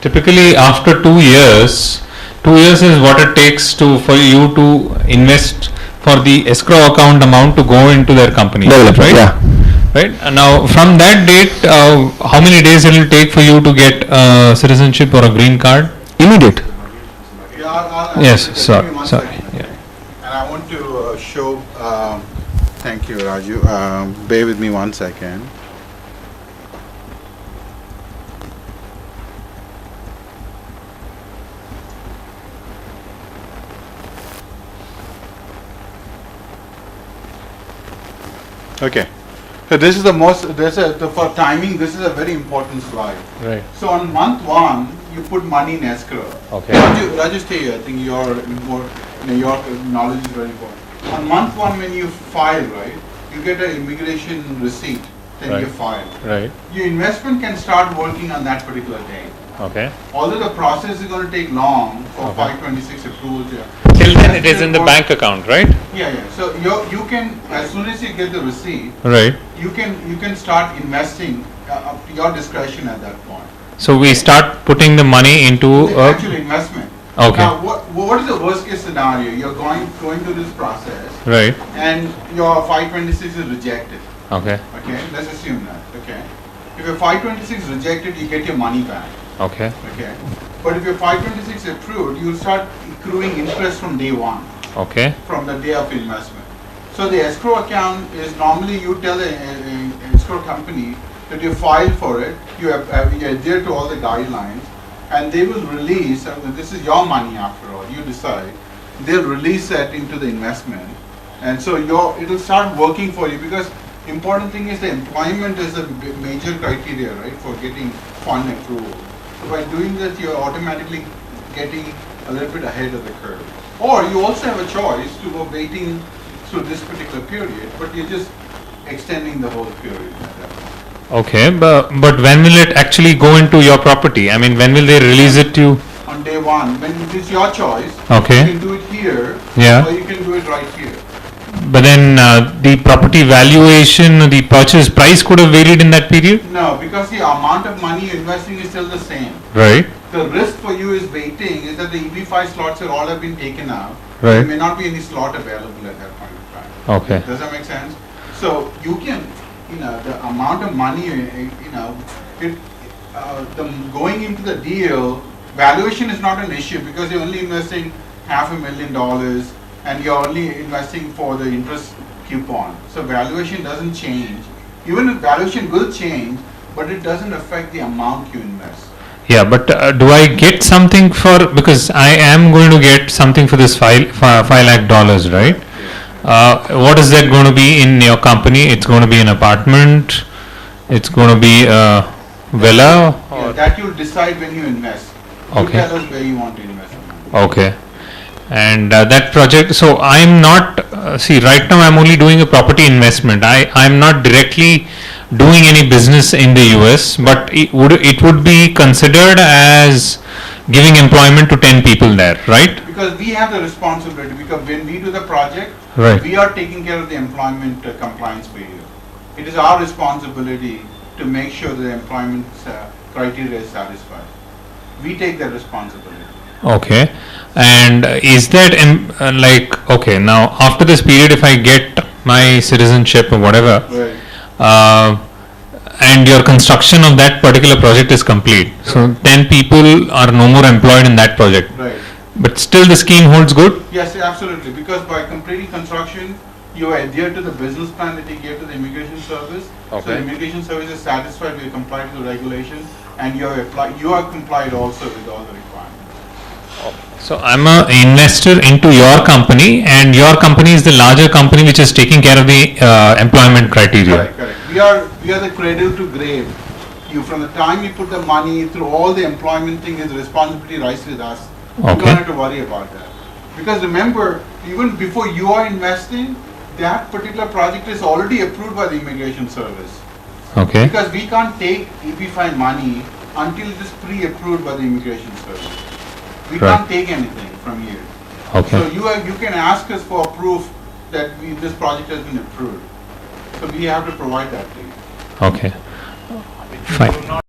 Typically, after 2 years, 2 years is what it takes for you to invest for the escrow account amount to go into their company. Development, right? yeah. Right. And now, from that date, how many days it will take for you to get citizenship or a green card? Immediate. Yeah, Yes. just Sorry. give me one Sorry. second. Yeah. And I want to show, thank you, Raju. Bear with me 1 second. Okay. So this is the most, for timing, this is a very important slide. Right. So on month 1, you put money in escrow. Okay. Raju, stay here. I think your knowledge is very important. On month 1, when you file, right, you get an immigration receipt. Then you Right. file. Right. Your investment can start working on that particular day. Okay. Although the process is going to take long for Okay. 526 approvals. Till then, it is in the bank account, right? Yeah, yeah. So you can, as soon as you get the receipt, Right. you can start investing up to your discretion at that point. So we start putting the money into The actual investment. Okay. Now, what is the worst case scenario? You're going through this process Right. and your 526 is rejected. Okay. Okay, let's assume that. Okay, if your 526 is rejected, you get your money back. Okay. Okay, but if your 526 is approved, you start accruing interest from day 1, Okay. from the day of investment. So the escrow account is normally you tell the escrow company that you file for it, you adhere to all the guidelines, and they will release. This is your money after all. You decide. They'll release that into the investment, and so it'll start working for you, because important thing is the employment is a major criteria, right, for getting fund approval. So by doing that, you're automatically getting a little bit ahead of the curve. Or you also have a choice to go waiting through this particular period, but you're just extending the whole period at that point. Okay. But when will it actually go into your property? I mean, when will they release it to you? On day 1, when it is your choice, Okay. you can do it here, Yeah. or you can do it right here. But then the property valuation, the purchase price could have varied in that period? No, because the amount of money you're investing is still the same. Right. The risk for you is waiting, is that the EB5 slots are all have been taken out. Right. There may not be any slot available at that point of time. Okay. Does that make sense? So you can, the amount of money, going into the deal, valuation is not an issue, because you're only investing $500,000 and you're only investing for the interest coupon. So valuation doesn't change. Even if valuation will change, but it doesn't affect the amount you invest. Yeah, but do I get something because I am going to get something for this $5 lakh, right? What is that going to be in your company? It's going to be an apartment, it's going to be a villa? Yeah, that you'll decide when you invest. You Okay. tell us where you want to invest the money. Okay. And that project, so I'm not, right now I'm only doing a property investment. I'm not directly doing any business in the US, but it would be considered as giving employment to 10 people there, right? Because we have the responsibility, because when we do the project, Right. we are taking care of the employment compliance for you. It is our responsibility to make sure the employment criteria is satisfied. We take that responsibility. Okay. And is that okay, now after this period, if I get my citizenship or whatever, Right. and your construction of that particular project is complete, so 10 people are no more employed in that project, Right. but still the scheme holds good? Yes, absolutely. Because by completing construction, you adhere to the business plan that you gave to the immigration service. So the Okay. immigration service is satisfied with complied to the regulation, and you are complied also with all the requirements. So I'm an investor into your company, and your company is the larger company which is taking care of the employment criteria. Correct, correct. We are the cradle to grave. You, from the time you put the money through all the employment thing, is responsibility lies with us. You Okay. don't have to worry about that. Because remember, even before you are investing, that particular project is already approved by the immigration service. Okay. Because we can't take EB5 money until it is pre-approved by the immigration service. We Right. can't take anything from you. Okay. So you can ask us for proof that this project has been approved. So we have to provide that to you. Okay. Fine.